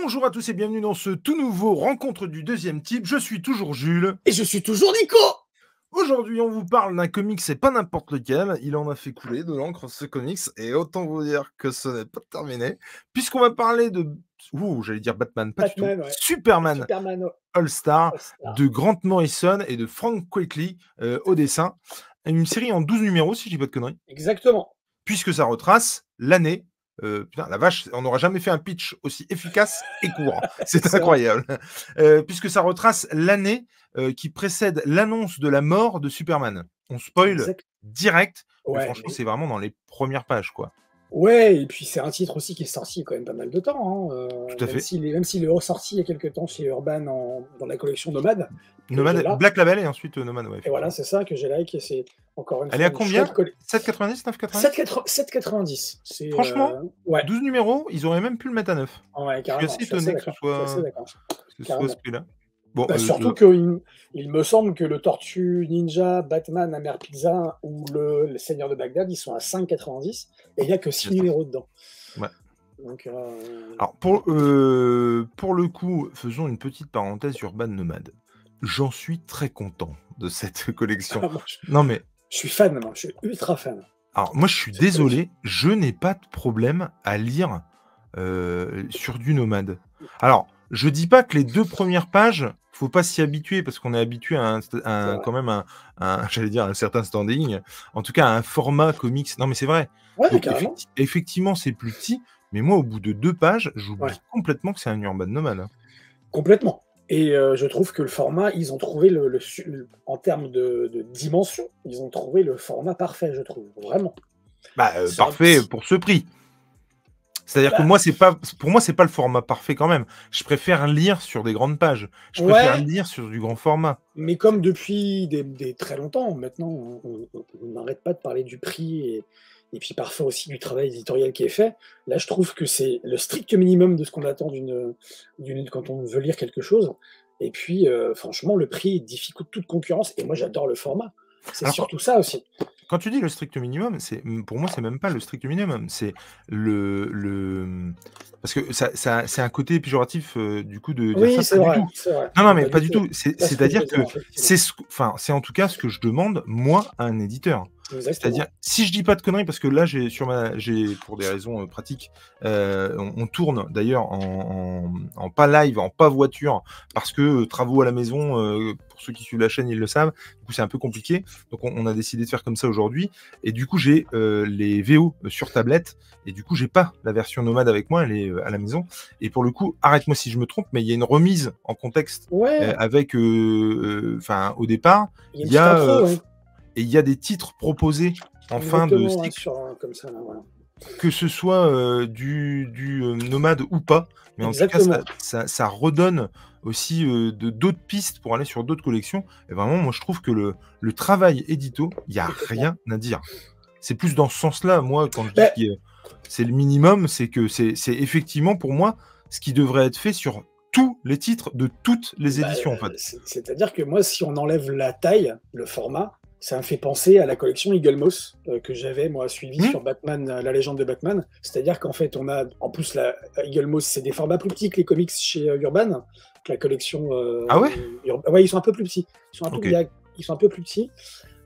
Bonjour à tous et bienvenue dans ce tout nouveau Rencontre du deuxième type. Je suis toujours Jules. Et je suis toujours Nico. Aujourd'hui, on vous parle d'un comics, c'est pas n'importe lequel. Il en a fait couler de l'encre ce comics. Et autant vous dire que ce n'est pas terminé. Puisqu'on va parler de... j'allais dire Batman, pas du tout. Batman, ouais. Superman Superman All-Star All-Star. de Grant Morrison et de Frank Quitely au dessin. Une série en 12 numéros, si je dis pas de conneries. Exactement. Puisque ça retrace l'année. Putain, la vache, on n'aura jamais fait un pitch aussi efficace et court. C'est incroyable. Puisque ça retrace l'année qui précède l'annonce de la mort de Superman. On spoil direct, mais franchement, c'est vraiment dans les premières pages, quoi. Ouais, et puis c'est un titre aussi qui est sorti il y a quand même pas mal de temps. Hein, Tout à fait. Même s'il est ressorti il y a quelques temps chez Urban dans la collection Nomade. Nomade, Black Label et ensuite Nomade. Ouais, et voilà, c'est ça que j'ai like. Et c'est encore une Elle fois. est à combien 7,90, 9,90 7,90. Franchement, ouais. 12 numéros, ils auraient même pu le mettre à 9. Ouais, carrément. Je suis assez étonné que ce soit ce prix-là. Bon, surtout qu'il me semble que le Tortue Ninja, Batman, Amer Pizza ou le Seigneur de Bagdad, ils sont à 5,90 et il n'y a que 6 numéros dedans. Ouais. Donc, alors, pour le coup, faisons une petite parenthèse sur Urban Nomade. J'en suis très content de cette collection. Non, mais... Je suis fan, moi. Je suis ultra fan. Alors, moi, je suis désolé, je n'ai pas de problème à lire sur du Nomade. Alors, je dis pas que les 2 premières pages, faut pas s'y habituer parce qu'on est habitué à quand même j'allais dire un certain standing, en tout cas à un format comics. Non, mais c'est vrai. Ouais, donc, effectivement, c'est plus petit, mais moi, au bout de 2 pages, j'oublie complètement que c'est un Urban Nomade. Hein. Complètement. Et je trouve que le format, ils ont trouvé en termes de dimension, ils ont trouvé le format parfait, je trouve, vraiment. Bah, parfait pour ce prix. C'est-à-dire que moi, pour moi, c'est pas le format parfait quand même. Je préfère lire sur des grandes pages. Je préfère lire sur du grand format. Mais comme depuis des très longtemps, maintenant, on n'arrête pas de parler du prix et puis parfois aussi du travail éditorial qui est fait. Là, je trouve que c'est le strict minimum de ce qu'on attend quand on veut lire quelque chose. Et puis, franchement, le prix difficile toute concurrence. Et moi, j'adore le format. C'est surtout ça aussi. Quand tu dis le strict minimum, pour moi, c'est même pas le strict minimum. C'est parce que c'est un côté péjoratif du coup de dire ça. Pas du tout. Vrai. Non, mais pas du tout. C'est-à-dire que c'est en tout cas ce que je demande moi à un éditeur. C'est-à-dire, si je dis pas de conneries, parce que là, j'ai pour des raisons pratiques, on tourne d'ailleurs en pas live, en pas voiture, parce que travaux à la maison, pour ceux qui suivent la chaîne, ils le savent. Du coup, c'est un peu compliqué. Donc, on a décidé de faire comme ça aujourd'hui. Et du coup, j'ai les VO sur tablette. Et du coup, j'ai pas la version Nomade avec moi, elle est à la maison. Et pour le coup, arrête-moi si je me trompe, mais il y a une remise en contexte avec, au départ, il y a... Et il y a des titres proposés en fin de cycle, comme ça, là, voilà. Que ce soit du Nomade ou pas. Mais en tout cas, ça redonne aussi d'autres pistes pour aller sur d'autres collections. Et vraiment, moi, je trouve que le travail édito, il n'y a rien à dire. C'est plus dans ce sens-là, moi, quand je dis que c'est le minimum, c'est que c'est effectivement, pour moi, ce qui devrait être fait sur tous les titres de toutes les éditions, en fait. C'est-à-dire que moi, si on enlève la taille, le format, ça me fait penser à la collection Eagle Moss que j'avais moi suivi sur Batman, la légende de Batman. C'est-à-dire qu'en fait, on a en plus la Eagle Moss, c'est des formats plus petits que les comics chez Urban. La collection. Ouais, ils sont un peu plus petits. Ils sont un peu plus petits.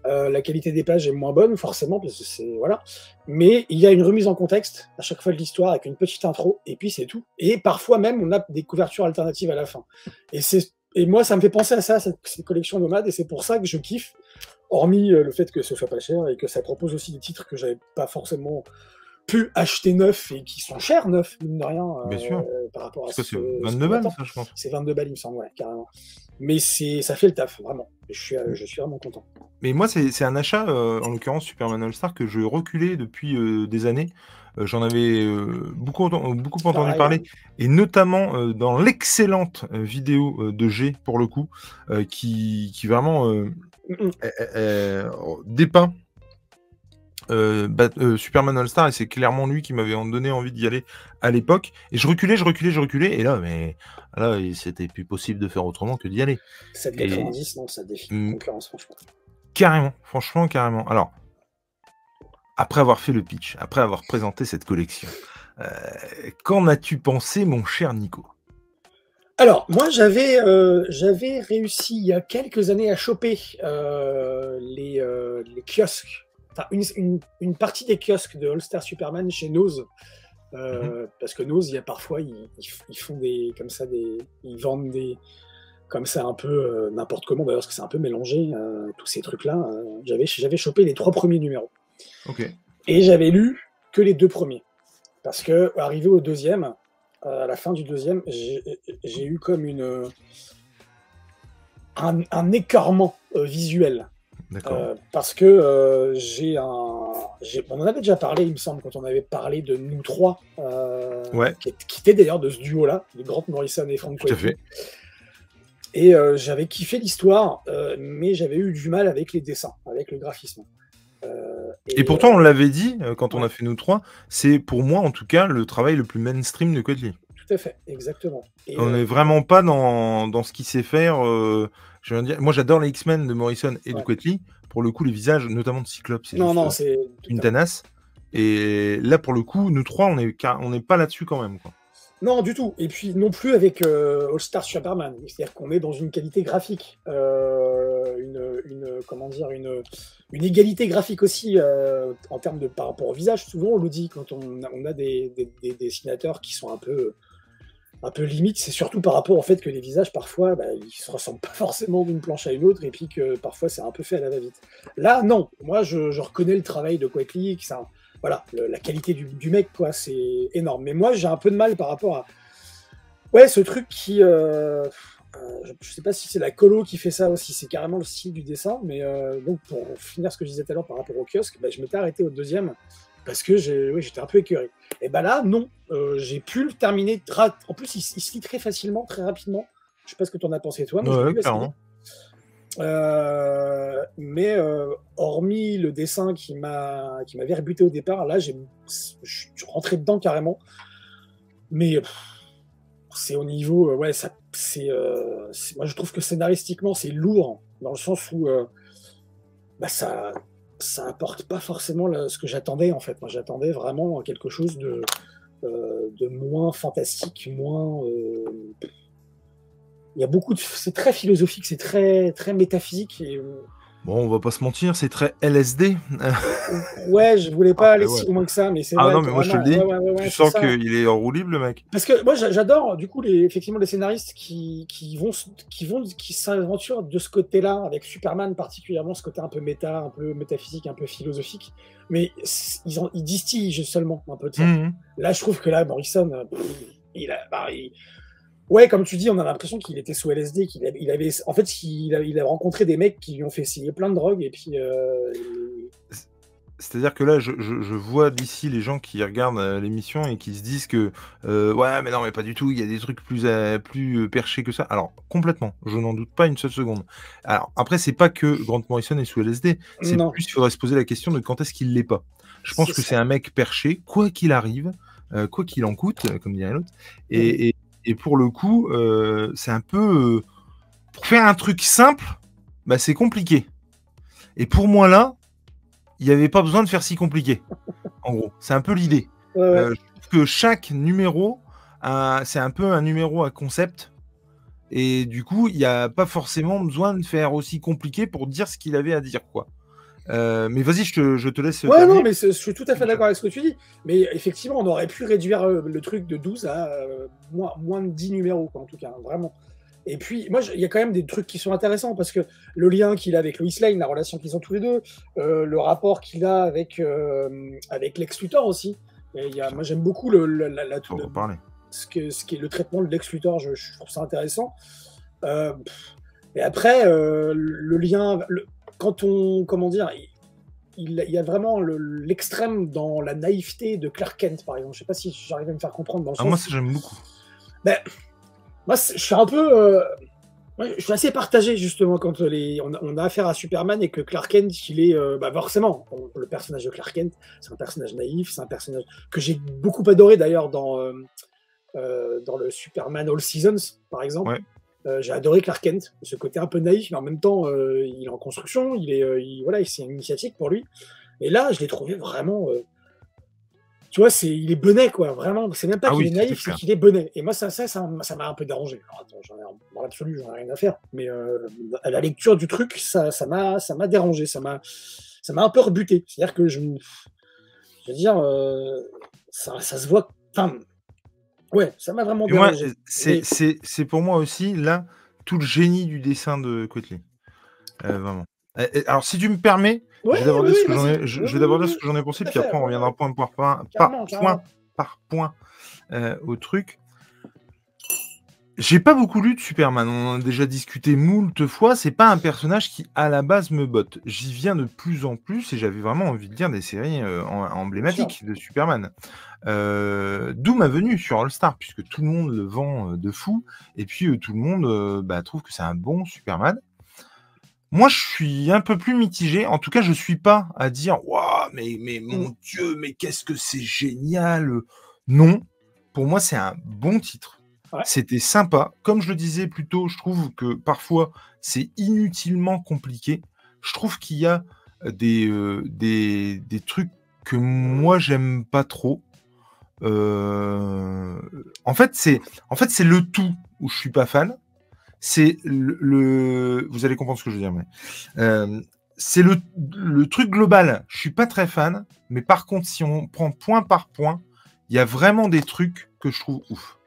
La qualité des pages est moins bonne forcément parce que c'est voilà. Mais il y a une remise en contexte à chaque fois de l'histoire avec une petite intro et puis c'est tout. Et parfois même, on a des couvertures alternatives à la fin. Et moi, ça me fait penser à ça, cette collection Nomade, et c'est pour ça que je kiffe. Hormis le fait que ce soit pas cher et que ça propose aussi des titres que j'avais pas forcément pu acheter neufs et qui sont chers neufs, mine de rien. Bien sûr. Par rapport à c'est 22 balles, ça, je pense. C'est 22 balles, il me semble, ouais, carrément. Mais ça fait le taf, vraiment. Je suis vraiment content. Mais moi, c'est un achat, en l'occurrence Superman All-Star, que je reculais depuis des années. J'en avais beaucoup entendu parler, et notamment dans l'excellente vidéo de G, pour le coup, qui vraiment dépeint Superman All-Star, et c'est clairement lui qui m'avait donné envie d'y aller à l'époque. Et je reculais, et là, c'était plus possible de faire autrement que d'y aller. 7,90, non, ça défie la concurrence, franchement. Carrément, franchement, carrément. Alors, après avoir fait le pitch, après avoir présenté cette collection, qu'en as-tu pensé, mon cher Nico ? Alors, moi, j'avais réussi il y a quelques années à choper les kiosques, enfin une partie des kiosques de All Star Superman chez Nose, parce que Nose, il y a parfois, ils font comme ça ils vendent des comme ça un peu n'importe comment, d'ailleurs, parce que c'est un peu mélangé, tous ces trucs-là. J'avais chopé les 3 premiers numéros. Ok. Et j'avais lu que les 2 premiers. Parce que, arrivé au deuxième, à la fin du deuxième, j'ai eu comme un écœurement visuel. Parce que on en avait déjà parlé, il me semble, quand on avait parlé de Nous Trois, qui était d'ailleurs de ce duo-là, de Grant Morrison et Frank Quitely. Tout à fait. Et j'avais kiffé l'histoire, mais j'avais eu du mal avec les dessins, avec le graphisme. Et pourtant, on l'avait dit quand on a fait Nous Trois, c'est pour moi, en tout cas, le travail le plus mainstream de Quitely. Tout à fait, exactement. Et on n'est vraiment pas dans ce qu'il sait faire. Je veux dire, moi, j'adore les X-Men de Morrison et de Quitely. Pour le coup, les visages, notamment de Cyclope, c'est une tanasse. Et là, pour le coup, Nous Trois, on n'est pas là-dessus quand même, quoi. Non, du tout. Et puis non plus avec All Star Superman. C'est-à-dire qu'on est dans une qualité graphique, une égalité graphique aussi en termes de par rapport au visage. Souvent, on le dit quand on a des dessinateurs qui sont un peu limites. C'est surtout par rapport au fait que les visages, parfois, ils se ressemblent pas forcément d'une planche à une autre, et puis que parfois, c'est un peu fait à la va-vite. Là, non. Moi, je reconnais le travail de Quitely, que ça... Voilà, la qualité du mec, quoi, c'est énorme. Mais moi, j'ai un peu de mal par rapport à... Ouais, ce truc qui... je sais pas si c'est la colo qui fait ça aussi, c'est carrément le style du dessin, mais donc pour finir ce que je disais tout à l'heure par rapport au kiosque, je m'étais arrêté au deuxième, parce que j'étais un peu écœuré. Et là, non, j'ai pu le terminer. En plus, il se lit très facilement, très rapidement. Je sais pas ce que tu en as pensé, toi. Ouais, clairement. Mais hormis le dessin qui m'avait rebuté au départ, là je suis rentré dedans carrément, mais c'est au niveau moi je trouve que scénaristiquement c'est lourd, dans le sens où ça apporte pas forcément ce que j'attendais, en fait. Moi, j'attendais vraiment quelque chose de moins fantastique, moins il y a beaucoup c'est très philosophique, c'est très, très métaphysique. Et, bon, on va pas se mentir, c'est très LSD. Ouais, je voulais pas aller si loin que ça, mais c'est vrai. Non, mais moi je te le dis, tu sens qu'il est enroulable, le mec. Parce que moi j'adore, du coup, effectivement, les scénaristes qui s'aventurent de ce côté-là, avec Superman particulièrement, ce côté un peu méta, un peu métaphysique, un peu philosophique, mais ils distillent seulement un peu de ça. Là, je trouve que là, Morrison, ouais, comme tu dis, on a l'impression qu'il était sous LSD, il a rencontré des mecs qui lui ont fait signer plein de drogues, et puis... C'est-à-dire que là, je vois d'ici les gens qui regardent l'émission et qui se disent que ouais, mais non, mais pas du tout, il y a des trucs plus perchés que ça. Alors, complètement, je n'en doute pas une seule seconde. Alors, après, c'est pas que Grant Morrison est sous LSD, c'est plus, il faudrait se poser la question de quand est-ce qu'il l'est pas. Je pense que c'est un mec perché, quoi qu'il arrive, quoi qu'il en coûte, comme dirait l'autre. Et pour le coup, c'est un peu... pour faire un truc simple, c'est compliqué. Et pour moi, là, il n'y avait pas besoin de faire si compliqué. En gros, c'est un peu l'idée. Je trouve que chaque numéro, c'est un peu un numéro à concept. Et du coup, il n'y a pas forcément besoin de faire aussi compliqué pour dire ce qu'il avait à dire, quoi. Mais vas-y, je te laisse. Ouais, non, mais je suis tout à fait d'accord avec ce que tu dis. Mais effectivement, on aurait pu réduire le truc de 12 à moins de 10 numéros, quoi, en tout cas, vraiment. Et puis, moi, il y a quand même des trucs qui sont intéressants, parce que le lien qu'il a avec Lois Lane, la relation qu'ils ont tous les deux, le rapport qu'il a avec Lex Luthor aussi. Moi, j'aime beaucoup ce qui est le traitement de Lex Luthor, je trouve ça intéressant. Et après, le lien... quand on... Comment dire, il y a vraiment l'extrême dans la naïveté de Clark Kent, par exemple. Je sais pas si j'arrive à me faire comprendre. Dans le sens moi, ça, j'aime beaucoup. Moi, je suis un peu... je suis assez partagé, justement, quand on a affaire à Superman et que Clark Kent, il est... forcément, le personnage de Clark Kent, c'est un personnage naïf, c'est un personnage que j'ai beaucoup adoré, d'ailleurs, dans le Superman All Seasons, par exemple. J'ai adoré Clark Kent, ce côté un peu naïf, mais en même temps, il est en construction, c'est une initiative pour lui. Et là, je l'ai trouvé vraiment tu vois, il est bonnet, quoi, vraiment. C'est même pas qu'il est naïf, c'est clair. qu'il est bonnet. Et moi, ça m'a un peu dérangé. Alors, attends, dans l'absolu, j'en ai rien à faire. Mais à la lecture du truc, ça m'a dérangé. Ça m'a un peu rebuté. C'est-à-dire que je veux dire, ça se voit. Enfin, ouais, ça m'a vraiment Moi, dérangé. c'est pour moi aussi, là, tout le génie du dessin de Quetelet. Vraiment. Alors, si tu me permets, je vais d'abord dire ce que j'en ai pensé, puis après, on reviendra point par point au truc. J'ai pas beaucoup lu de Superman, on en a déjà discuté moult fois, c'est pas un personnage qui à la base me botte. J'y viens de plus en plus et j'avais vraiment envie de lire des séries emblématiques de Superman. D'où ma venue sur All Star, puisque tout le monde le vend de fou, et puis tout le monde trouve que c'est un bon Superman. Moi, je suis un peu plus mitigé. En tout cas, je suis pas à dire « Waouh, mais mon Dieu, mais qu'est-ce que c'est génial !» Non, pour moi, c'est un bon titre. Ouais. C'était sympa. Comme je le disais plus tôt, je trouve que parfois, c'est inutilement compliqué. Je trouve qu'il y a des trucs que moi, j'aime pas trop. En fait, c'est le tout où je suis pas fan. C'est vous allez comprendre ce que je veux dire, mais c'est le truc global. Je suis pas très fan, mais par contre, si on prend point par point, il y a vraiment des trucs que je trouve ouf.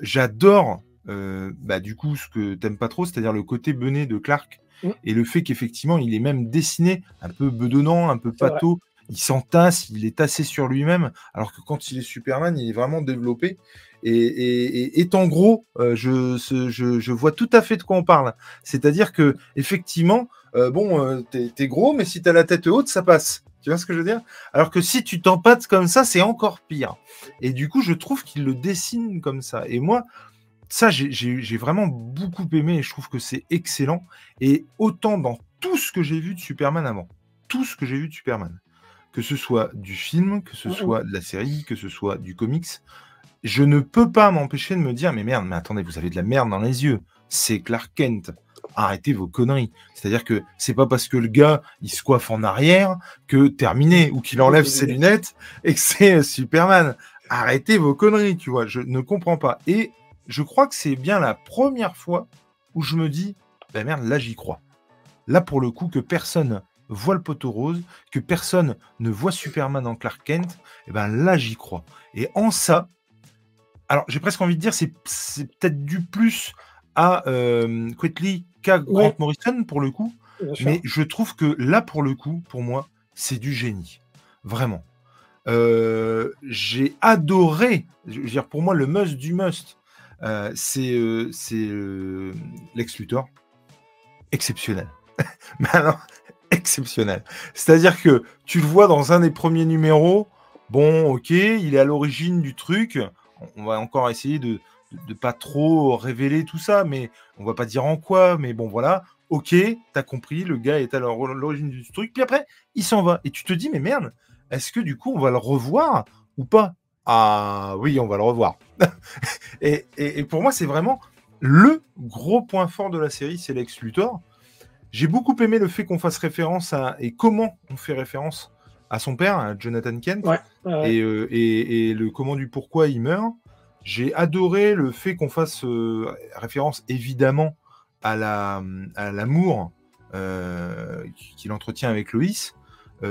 J'adore du coup ce que t'aimes pas trop, c'est-à-dire le côté bené de Clark et le fait qu'effectivement il est même dessiné un peu bedonnant, un peu pâteau. Il s'entasse, il est tassé sur lui-même, alors que quand il est Superman, il est vraiment développé. Et étant gros, je vois tout à fait de quoi on parle. C'est-à-dire que effectivement, t'es gros, mais si t'as la tête haute, ça passe. Tu vois ce que je veux dire? Alors que si tu t'empâtes comme ça, c'est encore pire. Et du coup, je trouve qu'il le dessine comme ça. Et moi, ça, j'ai vraiment beaucoup aimé et je trouve que c'est excellent. Et autant dans tout ce que j'ai vu de Superman avant, tout ce que j'ai vu de Superman, que ce soit du film, que ce soit de la série, que ce soit du comics, je ne peux pas m'empêcher de me dire mais merde, mais attendez, vous avez de la merde dans les yeux. C'est Clark Kent. Arrêtez vos conneries. C'est-à-dire que c'est pas parce que le gars il se coiffe en arrière que terminé ou qu'il enlève ses lunettes et que c'est Superman. Arrêtez vos conneries, tu vois. Je ne comprends pas. Et je crois que c'est bien la première fois où je me dis ben merde, là j'y crois. Là pour le coup que personne voit le poteau rose, que personne ne voit Superman en Clark Kent, et ben là j'y crois. Et en ça, alors j'ai presque envie de dire c'est peut-être dû plus à Quetelet qu'à Grant Morrison pour le coup, mais je trouve que là pour le coup, pour moi, c'est du génie, vraiment. J'ai adoré, je veux dire pour moi le must du must, c'est Lex Luthor, exceptionnel. Mais alors, exceptionnel. C'est-à-dire que tu le vois dans un des premiers numéros, bon, ok, il est à l'origine du truc, on va encore essayer de pas trop révéler tout ça, mais on va pas dire en quoi, mais bon, voilà, ok, t'as compris, le gars est à l'origine du truc, puis après, il s'en va. Et tu te dis, mais merde, est-ce que du coup, on va le revoir ou pas? Ah oui, on va le revoir. et pour moi, c'est vraiment le gros point fort de la série, c'est Lex Luthor. J'ai beaucoup aimé le fait qu'on fasse référence à et comment on fait référence à son père, à Jonathan Kent, et le comment du pourquoi il meurt. J'ai adoré le fait qu'on fasse référence évidemment à l'amour qu'il entretient avec Loïs.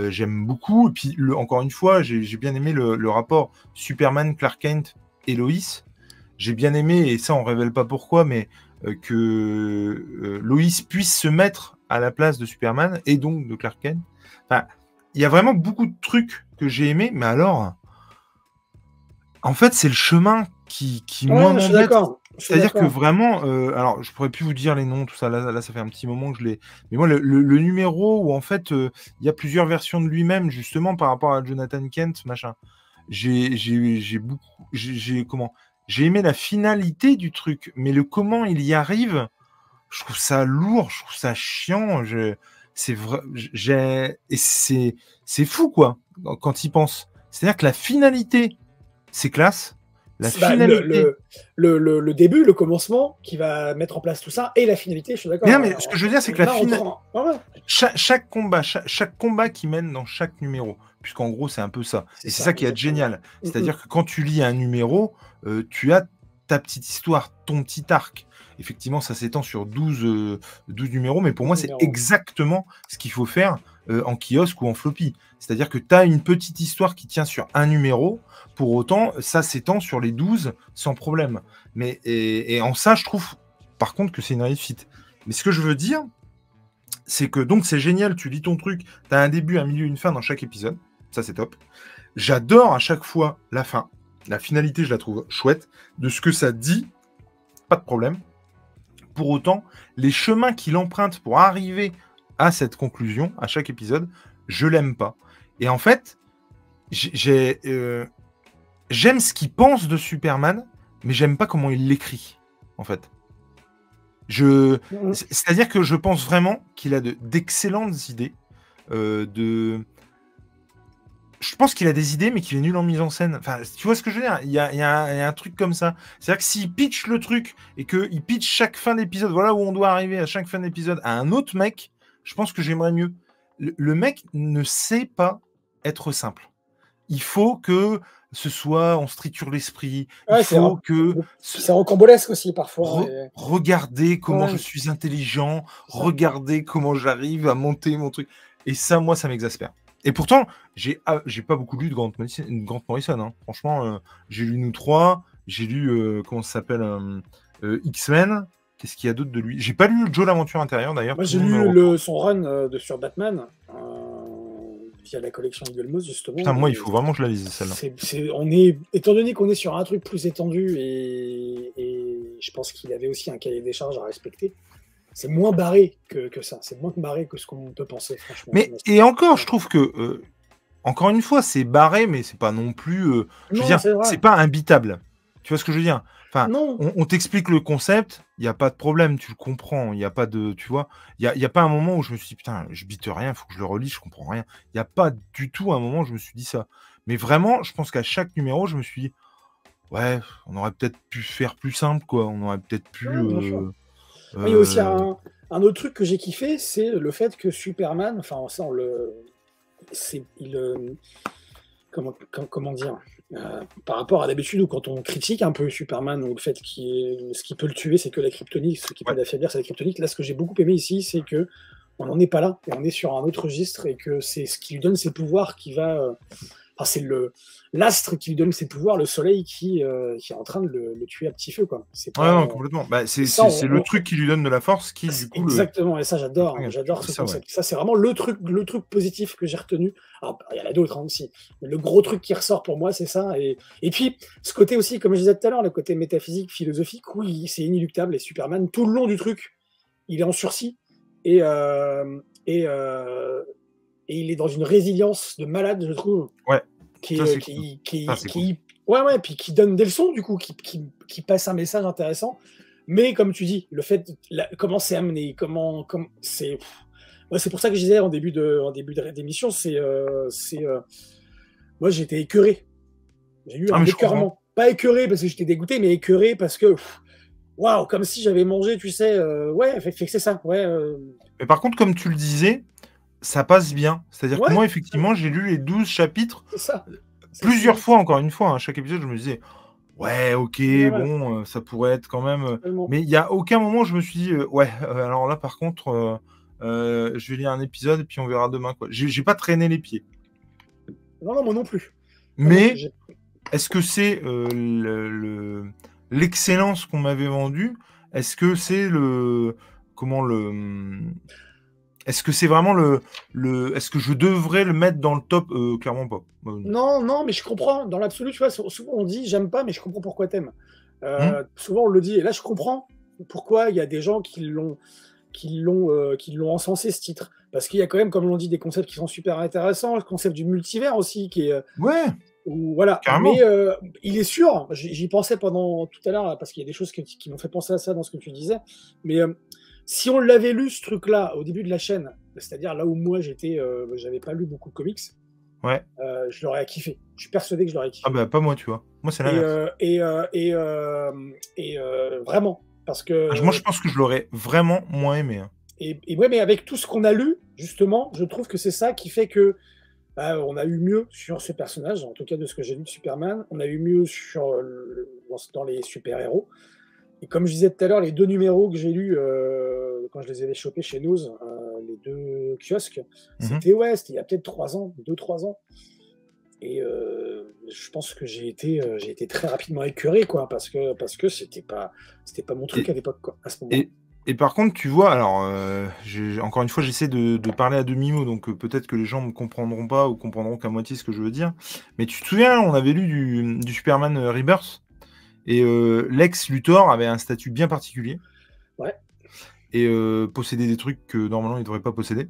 J'aime beaucoup. Et puis encore une fois, j'ai bien aimé le rapport Superman, Clark Kent et Loïs. J'ai bien aimé, et ça on révèle pas pourquoi, mais que Loïs puisse se mettre à la place de Superman et donc de Clark Kent. Enfin, il y a vraiment beaucoup de trucs que j'ai aimés, mais alors, en fait, c'est le chemin qui moi m'embête. C'est-à-dire que vraiment, alors je pourrais plus vous dire les noms, tout ça. Là, ça fait un petit moment que je l'ai. Mais moi, le numéro où en fait, il y a plusieurs versions de lui-même, justement par rapport à Jonathan Kent, machin. J'ai aimé la finalité du truc, mais le comment il y arrive, je trouve ça lourd, je trouve ça chiant. C'est fou quoi quand il pense. C'est-à-dire que la finalité, c'est classe. La finalité. Le début, le commencement, qui va mettre en place tout ça, et la finalité, je suis d'accord. Non, mais ce que je veux dire, c'est que ouais. chaque combat qui mène dans chaque numéro, puisqu'en gros, c'est un peu ça. Et c'est ça qui est génial. C'est-à-dire que quand tu lis un numéro, tu as ta petite histoire, ton petit arc. Effectivement, ça s'étend sur 12 numéros, mais pour moi, c'est exactement ce qu'il faut faire en kiosque ou en floppy. C'est-à-dire que tu as une petite histoire qui tient sur un numéro, pour autant, ça s'étend sur les 12 sans problème. Et en ça, je trouve, par contre, que c'est une réussite. Mais ce que je veux dire, c'est que donc c'est génial, tu lis ton truc, tu as un début, un milieu, une fin dans chaque épisode. Ça, c'est top. J'adore à chaque fois la fin. La finalité, je la trouve chouette. De ce que ça dit, pas de problème. Pour autant, les chemins qu'il emprunte pour arriver à cette conclusion, à chaque épisode, je l'aime pas. Et en fait, j'aime ce qu'il pense de Superman, mais j'aime pas comment il l'écrit, en fait. C'est-à-dire que je pense vraiment qu'il a d'excellentes idées. Je pense qu'il a des idées, mais qu'il est nul en mise en scène. Enfin, tu vois ce que je veux dire? Il y a un truc comme ça. C'est-à-dire que s'il pitch le truc et qu'il pitch chaque fin d'épisode, voilà où on doit arriver à chaque fin d'épisode, à un autre mec, je pense que j'aimerais mieux. Le mec ne sait pas être simple. Il faut que ce soit, on se triture l'esprit. Il faut que... C'est rocambolesque aussi, parfois. Regardez comment je suis intelligent. Regardez comment j'arrive à monter mon truc. Et ça, moi, ça m'exaspère. Et pourtant, j'ai pas beaucoup lu de Grant Morrison. Hein. Franchement, j'ai lu Nous 3, j'ai lu, comment ça s'appelle, X-Men. Qu'est-ce qu'il y a d'autre de lui? J'ai pas lu Joe l'Aventure Intérieure, d'ailleurs. Moi, j'ai lu son run sur Batman, via la collection Eagle Moss, justement. Putain, moi, il faut vraiment que je la lise, celle-là. Étant donné qu'on est sur un truc plus étendu, et je pense qu'il avait aussi un cahier des charges à respecter, c'est moins barré que ça. C'est moins barré que ce qu'on peut penser, franchement. Mais, et encore, je trouve que, encore une fois, c'est barré, mais c'est pas non plus... je veux dire, c'est pas imbitable. Tu vois ce que je veux dire? Enfin, on t'explique le concept, il n'y a pas de problème, tu le comprends. Il n'y a pas de... Tu vois, il y a pas un moment où je me suis dit, putain, je bite rien, il faut que je le relise, je comprends rien. Il n'y a pas du tout un moment où je me suis dit ça. Mais vraiment, je pense qu'à chaque numéro, je me suis dit, ouais, on aurait peut-être pu faire plus simple, quoi. On aurait peut-être pu... Il y a aussi un autre truc que j'ai kiffé, c'est le fait que Superman, enfin ça comment dire, par rapport à d'habitude où quand on critique un peu Superman ou le fait ce qui peut le tuer, c'est que la kryptonite, ce qui peut l'affaiblir, c'est la kryptonite. Là, ce que j'ai beaucoup aimé ici, c'est que on n'en est pas là et on est sur un autre registre et que c'est ce qui lui donne ses pouvoirs qui va. C'est l'astre qui lui donne ses pouvoirs, le soleil qui est en train de le tuer à petit feu, quoi. Non, complètement. Bah, c'est le truc qui lui donne de la force qui, du coup... Exactement, et ça, j'adore ce concept. Ça, c'est vraiment le truc positif que j'ai retenu. Alors, il y en a d'autres aussi. Mais le gros truc qui ressort pour moi, c'est ça. Et puis, ce côté aussi, comme je disais tout à l'heure, le côté métaphysique, philosophique, oui, c'est inéluctable. Et Superman, tout le long du truc, il est en sursis. Et il est dans une résilience de malade, je trouve. Ouais. Puis qui donne des leçons, du coup, qui passe un message intéressant. Mais comme tu dis, le fait, comment c'est amené, c'est pour ça que je disais en début d'émission, moi j'étais écœuré. J'ai eu un écœurement. Pas écœuré parce que j'étais dégoûté, mais écœuré parce que waouh, comme si j'avais mangé, tu sais, fait que c'est ça. Mais par contre, comme tu le disais, ça passe bien. C'est-à-dire que moi, effectivement, j'ai lu les 12 chapitres plusieurs fois, encore une fois. Hein, chaque épisode, je me disais, ouais, ok, bon, ça pourrait être quand même... Mais il n'y a aucun moment où je me suis dit, alors là, par contre, je vais lire un épisode et puis on verra demain. J'ai pas traîné les pieds. Non, moi non plus. Mais est-ce que c'est l'excellence qu'on m'avait vendue? Est-ce que c'est Est-ce que c'est vraiment est-ce que je devrais le mettre dans le top? Clairement pas. Non, mais je comprends. Dans l'absolu, tu vois, souvent on dit j'aime pas, mais je comprends pourquoi t'aimes. Souvent on le dit, et là je comprends pourquoi il y a des gens qui l'ont encensé, ce titre. Parce qu'il y a quand même, comme l'on dit, des concepts qui sont super intéressants. Le concept du multivers aussi, qui est... voilà. Carrément. Mais il est sûr, j'y pensais pendant tout à l'heure, parce qu'il y a des choses qui m'ont fait penser à ça dans ce que tu disais, mais si on l'avait lu, ce truc-là, au début de la chaîne, c'est-à-dire là où moi j'avais pas lu beaucoup de comics, Ouais. Je l'aurais kiffé. Je suis persuadé que je l'aurais kiffé. Ah bah pas moi, tu vois. Moi, c'est l'inverse. Vraiment, parce que... Moi, je pense que je l'aurais vraiment moins aimé. Hein. Et ouais, mais avec tout ce qu'on a lu, justement, je trouve que c'est ça qui fait que on a eu mieux sur ce personnage, en tout cas de ce que j'ai lu de Superman. On a eu mieux dans les super-héros. Et comme je disais tout à l'heure, les 2 numéros que j'ai lus quand je les avais chopés chez Noz, les 2 kiosques, c'était il y a peut-être 3 ans, 2-3 ans. Et je pense que j'ai été très rapidement écœuré, quoi, parce que c'était pas mon truc à l'époque, quoi, à ce moment-là. Et par contre, tu vois, alors, encore une fois, j'essaie de parler à demi-mot, donc peut-être que les gens me comprendront pas ou comprendront qu'à moitié ce que je veux dire. Mais tu te souviens, on avait lu du Superman Rebirth, et Lex Luthor avait un statut bien particulier. Ouais. Et possédait des trucs que normalement il ne devrait pas posséder.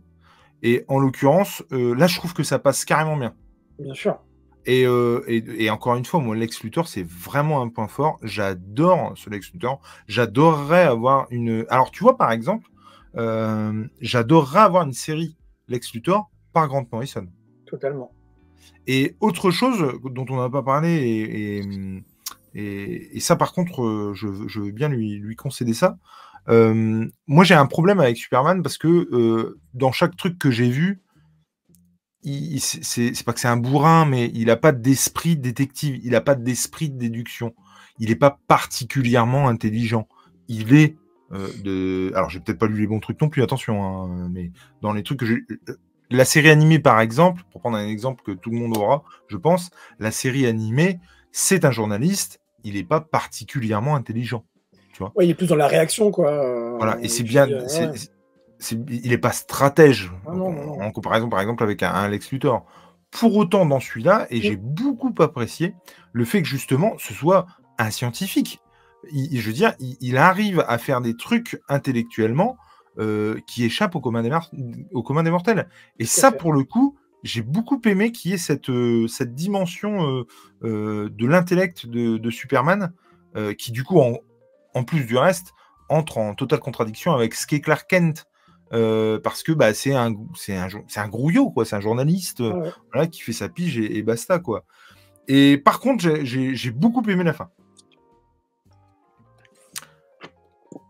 Et en l'occurrence, là, je trouve que ça passe carrément bien. Bien sûr. Et encore une fois, moi, Lex Luthor, c'est vraiment un point fort. J'adore ce Lex Luthor. J'adorerais avoir une... Alors, tu vois, par exemple, j'adorerais avoir une série Lex Luthor par Grant Morrison. Totalement. Et autre chose dont on n'a pas parlé, et ça, par contre, je veux bien lui concéder ça. Moi, j'ai un problème avec Superman parce que dans chaque truc que j'ai vu, c'est pas que c'est un bourrin, mais il n'a pas d'esprit de détective, il n'a pas d'esprit de déduction, il n'est pas particulièrement intelligent. Il est alors j'ai peut-être pas lu les bons trucs non plus, attention, hein, mais dans les trucs que j'ai... La série animée, par exemple, pour prendre un exemple que tout le monde aura, je pense, la série animée, c'est un journaliste, il n'est pas particulièrement intelligent. Tu vois. Ouais, il est plus dans la réaction, quoi. Voilà, et c'est bien... Ouais. Il n'est pas stratège non. en comparaison, par exemple, avec un Lex Luthor. Pour autant, dans celui-là, et j'ai beaucoup apprécié le fait que, justement, ce soit un scientifique. Je veux dire, il arrive à faire des trucs intellectuellement qui échappent au commun des mortels. Et ça, pour le coup, j'ai beaucoup aimé qu'il y ait cette dimension de l'intellect de Superman qui, du coup, en plus du reste, entre en totale contradiction avec ce qu'est Clark Kent. Parce que bah, c'est un grouillot, quoi. C'est un journaliste voilà, qui fait sa pige et basta, quoi. Et par contre, j'ai beaucoup aimé la fin.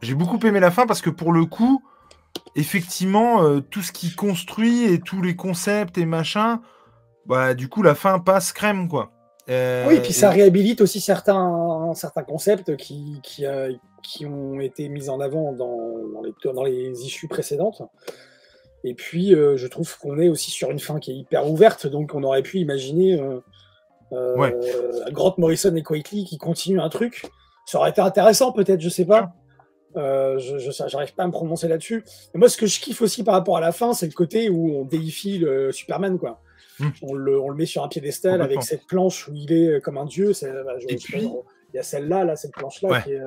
J'ai beaucoup aimé la fin parce que pour le coup, effectivement, tout ce qui construit et tous les concepts et machin, bah, du coup, la fin passe crème, quoi. Oui, et puis ça réhabilite aussi certains concepts qui ont été mis en avant dans les issues précédentes. Et puis, je trouve qu'on est aussi sur une fin qui est hyper ouverte, donc on aurait pu imaginer Grant Morrison et Quitely qui continuent un truc. Ça aurait été intéressant, peut-être, je sais pas. J'arrive pas à me prononcer là-dessus. Mais moi, ce que je kiffe aussi par rapport à la fin, c'est le côté où on déifie le Superman, quoi. On le met sur un piédestal avec cette planche où il est comme un dieu. Il y a celle-là, cette planche-là qui est...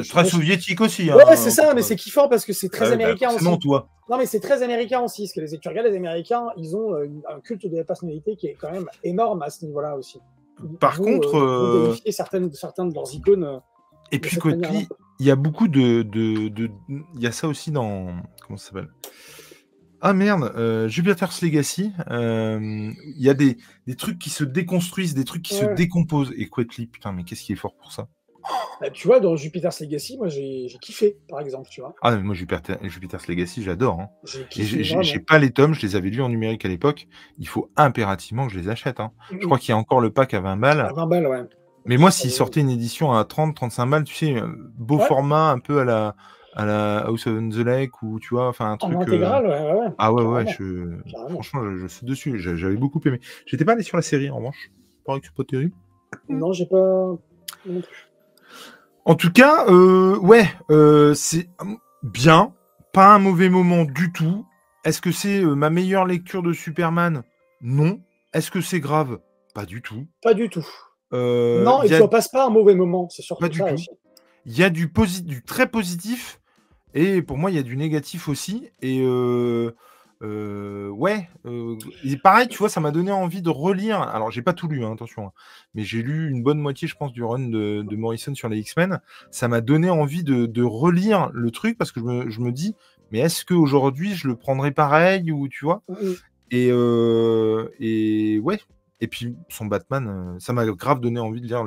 très soviétique aussi. Ouais, c'est ça, mais c'est kiffant parce que c'est très américain aussi. Toi. Non, mais c'est très américain aussi. Parce que tu regardes les Américains, ils ont un culte de la personnalité qui est quand même énorme à ce niveau-là aussi. Par contre, vérifier certaines de leurs icônes. Et puis Quitely, il y a beaucoup il y a ça aussi dans... Comment ça s'appelle ? Ah merde, Jupiter's Legacy, il y a des trucs qui se déconstruisent, des trucs qui se décomposent. Et Quitely, putain, mais qu'est-ce qui est fort pour ça ? Bah, tu vois, dans Jupiter's Legacy, moi j'ai kiffé, par exemple, tu vois. Ah, moi Jupiter's Legacy, j'adore. Hein. J'ai pas les tomes, je les avais lus en numérique à l'époque. Il faut impérativement que je les achète. Hein. Je crois qu'il y a encore le pack à 20 balles. À 20 balles, ouais. Mais moi, s'il sortait une édition à 30-35 balles, tu sais, beau format, un peu à la House of the Lake, ou tu vois, enfin un truc... En intégrale, ouais. Ah ouais, franchement, je suis dessus. J'avais beaucoup aimé. J'étais pas allé sur la série, en revanche. Je parie que c'est pas terrible. Non, j'ai pas... Non plus. En tout cas, c'est bien. Pas un mauvais moment du tout. Est-ce que c'est ma meilleure lecture de Superman ? Non. Est-ce que c'est grave ? Pas du tout. Pas du tout. Non, tu ne passes pas un mauvais moment, c'est surtout pas ça. Du tout. Il y a du très positif, et pour moi, il y a du négatif aussi. Et et pareil, tu vois, ça m'a donné envie de relire. Alors, j'ai pas tout lu, hein, attention, hein, mais j'ai lu une bonne moitié, je pense, du run de Morrison sur les X-Men. Ça m'a donné envie de relire le truc parce que je me dis, mais est-ce qu'aujourd'hui, je le prendrais pareil, ou tu vois ? Et ouais. Et puis son Batman, ça m'a grave donné envie de lire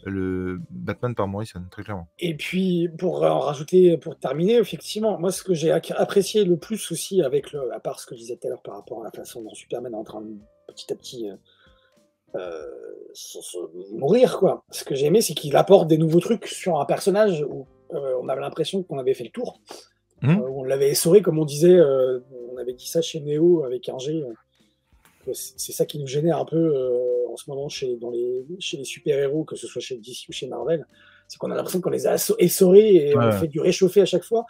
le Batman par Morrison, très clairement. Et puis, pour en rajouter, pour terminer, effectivement, moi, ce que j'ai apprécié le plus aussi avec à part ce que je disais tout à l'heure par rapport à la façon dont Superman est en train de petit à petit se mourir, quoi. Ce que j'ai aimé, c'est qu'il apporte des nouveaux trucs sur un personnage où on avait l'impression qu'on avait fait le tour, où on l'avait essoré, comme on disait, on avait dit ça chez Neo avec un G. C'est ça qui nous gênait un peu en ce moment chez les super-héros, que ce soit chez DC ou chez Marvel, c'est qu'on a l'impression qu'on les a essorés et on fait du réchauffé à chaque fois.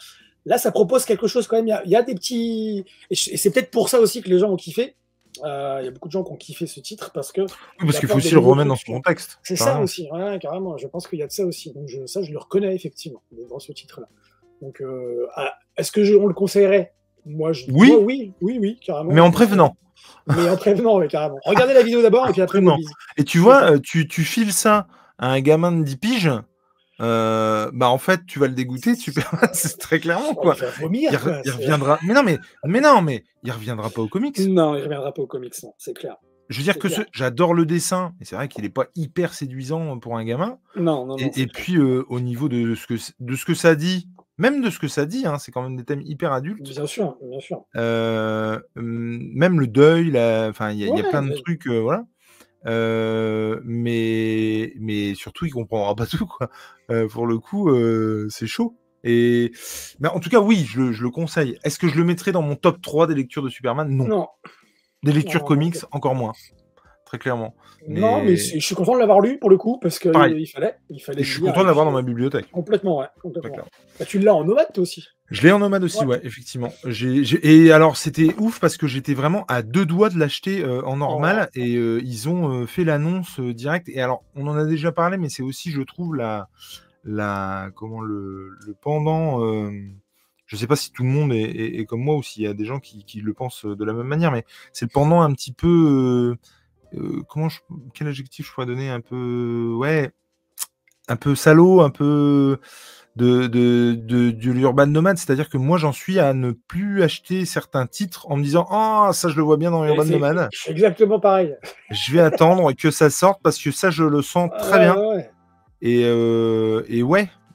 Là, ça propose quelque chose quand même. Il y a des petits... Et c'est peut-être pour ça aussi que les gens ont kiffé. Il y a beaucoup de gens qui ont kiffé ce titre parce que... Oui, parce qu'il faut aussi le remettre dans son contexte. C'est ça aussi, ouais, carrément. Je pense qu'il y a de ça aussi. Donc ça, je le reconnais effectivement dans ce titre-là. Donc, est-ce que on le conseillerait? Moi, oui, carrément. Mais en prévenant. Mais en prévenant, oui, carrément. Regardez la vidéo d'abord et puis après, et tu vois, tu files ça à un gamin de 10 piges, bah en fait, tu vas le dégoûter, Superman, c'est très clairement, quoi. Il va vomir, il reviendra. Mais il reviendra pas aux comics. Non, il reviendra pas aux comics, non, c'est clair. Je veux dire que j'adore le dessin, et c'est vrai qu'il est pas hyper séduisant pour un gamin. Non. Et puis, au niveau de ce que ça dit, même de ce que ça dit, hein, c'est quand même des thèmes hyper adultes. Bien sûr. Même le deuil, il y a plein de trucs, voilà. Mais surtout, il comprendra pas tout, quoi. Pour le coup, c'est chaud. Mais en tout cas, oui, je le conseille. Est-ce que je le mettrais dans mon top 3 des lectures de Superman? Non. Des lectures comics, encore moins. Très clairement. Non, mais je suis content de l'avoir lu pour le coup, parce qu'il fallait. Et je suis content de l'avoir dans ma bibliothèque. Complètement, ouais. Bah, tu l'as en nomade, toi aussi? Je l'ai en nomade aussi, ouais, effectivement. Et alors, c'était ouf parce que j'étais vraiment à 2 doigts de l'acheter en normal et ils ont fait l'annonce direct. Et alors, on en a déjà parlé, mais c'est aussi, je trouve, le pendant. Je sais pas si tout le monde est comme moi ou s'il y a des gens qui le pensent de la même manière, mais c'est le pendant un petit peu. Quel adjectif je pourrais donner? Un peu. Ouais. Un peu salaud, un peu. De l'Urban Nomad, c'est-à-dire que moi j'en suis à ne plus acheter certains titres en me disant ça je le vois bien dans Urban Nomad. C'est exactement pareil. Je vais attendre que ça sorte parce que ça je le sens très bien. Et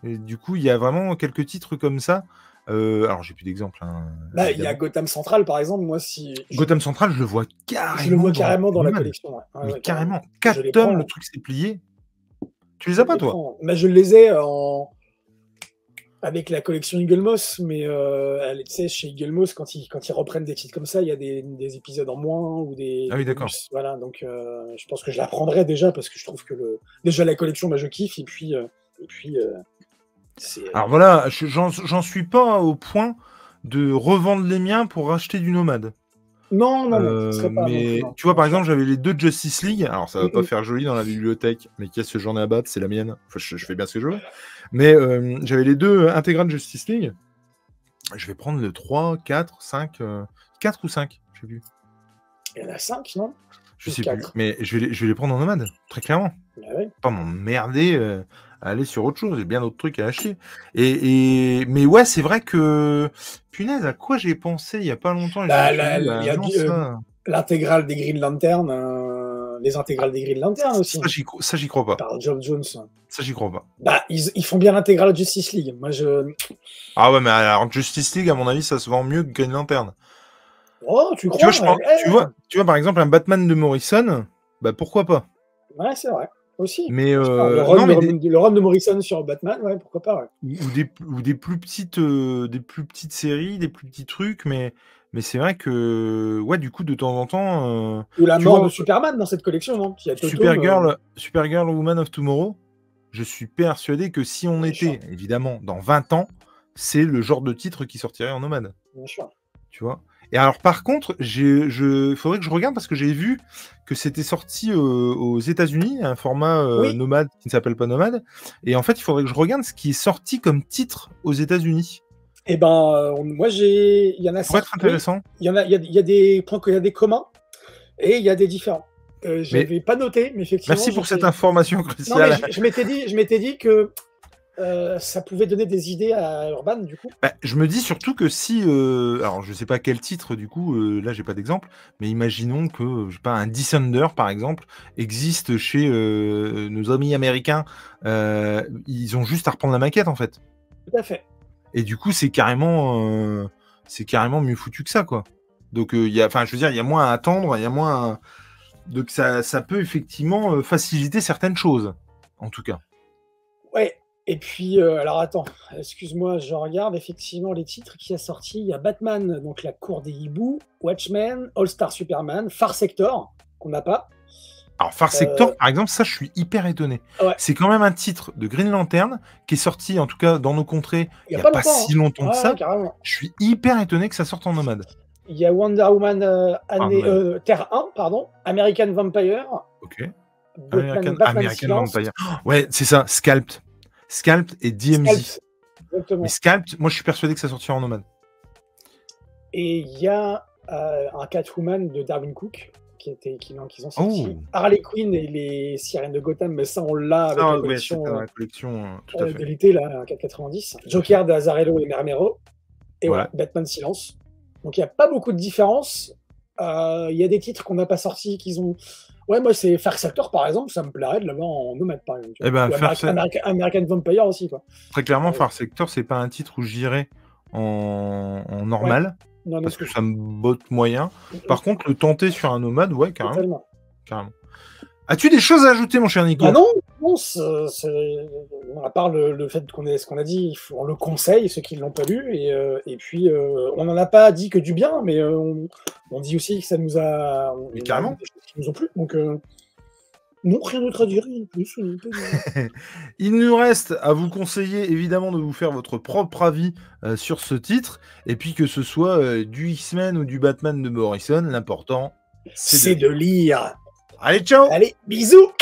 du coup il y a vraiment quelques titres comme ça. Alors j'ai plus d'exemples. Il y a Gotham Central par exemple. Moi Gotham Central je le vois carrément. Je le vois carrément dans la collection. Mais carrément. 4 tomes, le truc s'est plié. Tu les as pas, toi? Mais je les ai avec la collection Eagle Moss, mais tu sais, chez Eagle Moss, quand ils reprennent des titres comme ça, il y a des épisodes en moins ou des. Ah oui, d'accord. Voilà, donc je pense que je la prendrai déjà parce que je trouve que déjà la collection, je kiffe, et puis alors voilà, j'en suis pas au point de revendre les miens pour racheter du Nomade. Non, ce serait pas. Mais tu vois, par exemple, j'avais les 2 Justice League. Alors, ça va pas faire joli dans la bibliothèque, mais qu'est-ce que j'en ai à battre? C'est la mienne. Enfin, je fais bien ce que je veux. Mais j'avais les 2 intégrales Justice League. Je vais prendre le 3, 4, 5. 4 ou 5, je sais plus. Il y en a 5, non? Je sais plus. Mais je vais les prendre en nomade, très clairement. Pas m'emmerder à aller sur autre chose. J'ai bien d'autres trucs à acheter. Mais ouais, c'est vrai que. Punaise, à quoi j'ai pensé il y a pas longtemps? Il y a l'intégrale des Green Lantern, les intégrales des Green Lantern aussi. Ça, j'y crois pas. Par Geoff Jones. Ça, j'y crois pas. Ils font bien l'intégrale Justice League. Moi, Ah ouais, mais alors Justice League, à mon avis, ça se vend mieux que Green Lantern. Oh, tu crois? Tu vois, par exemple, un Batman de Morrison, bah pourquoi pas? Ouais, c'est vrai. Aussi. Mais le run de Morrison sur Batman, ouais, pourquoi pas, ouais. Ou des plus petites séries, des plus petits trucs, mais c'est vrai que ouais, du coup, de temps en temps. Ou la mort de Superman dans cette collection, non? Supergirl Woman of Tomorrow. Je suis persuadé que si on était, évidemment, dans 20 ans, c'est le genre de titre qui sortirait en nomade. Bien sûr. Tu vois. Et alors, par contre, faudrait que je regarde parce que j'ai vu que c'était sorti aux États-Unis, un format nomade qui ne s'appelle pas Nomade. Et en fait, il faudrait que je regarde ce qui est sorti comme titre aux États-Unis. Eh ben, moi, il y en a. Ça pourrait être intéressant. Il y a des points, il y a des communs et il y a des différents. Je n'avais pas noté, mais effectivement. Merci pour cette information cruciale. Non, mais je m'étais dit que ça pouvait donner des idées à Urban, du coup. Bah, je me dis surtout que si, alors je sais pas quel titre du coup, là j'ai pas d'exemple, mais imaginons que, je sais pas, un Descender par exemple existe chez nos amis américains, ils ont juste à reprendre la maquette en fait. Tout à fait. Et du coup c'est carrément mieux foutu que ça quoi. Donc il y a, enfin je veux dire, il y a moins à attendre, il y a moins, donc ça peut effectivement faciliter certaines choses, en tout cas. Ouais. Et puis, alors attends, excuse-moi, je regarde effectivement les titres qui a sorti. Il y a Batman, donc La Cour des Hiboux, Watchmen, All-Star Superman, Far Sector, qu'on n'a pas. Alors, Far Sector, par exemple, ça, je suis hyper étonné. Ouais. C'est quand même un titre de Green Lantern qui est sorti, en tout cas, dans nos contrées, il n'y a pas si longtemps que ça. Carrément. Je suis hyper étonné que ça sorte en nomade. Il y a Wonder Woman Terre 1, pardon, American Vampire. Ok. Batman American Vampire. Oh, ouais, c'est ça, Scalped. Scalped et DMZ. Exactement. Mais Scalped, moi, je suis persuadé que ça sortira en nomade. Et il y a un Catwoman de Darwin Cook qu'ils ont sorti. Harley Quinn et les Sirènes de Gotham, mais ça on l'a avec la collection, tout à fait. de l'été, là, 4,90. Joker d'Azarello et Mermero. Et voilà, Batman Silence. Donc il n'y a pas beaucoup de différences. Il y a des titres qu'on n'a pas sortis, qu'ils ont... Ouais, moi c'est Far Sector par exemple, ça me plairait de l'avoir en nomade par exemple. Eh ben, American Vampire aussi quoi. Très clairement, Far Sector, c'est pas un titre où j'irais en normal. Ouais. Non, parce que ça me botte moyen. Par contre, le tenter sur un nomade, ouais, carrément. As-tu des choses à ajouter, mon cher Nico? Ah non, à part le fait ce qu'on a dit, on le conseille, ceux qui ne l'ont pas lu, et puis on n'en a pas dit que du bien, mais on dit aussi que ça nous a... Mais carrément. Des choses qui nous ont plu, donc... Non, rien d'autre à dire, rien de plus. Il nous reste à vous conseiller, évidemment, de vous faire votre propre avis sur ce titre, et puis que ce soit du X-Men ou du Batman de Morrison, l'important, c'est de lire. Allez, ciao! Allez, bisous!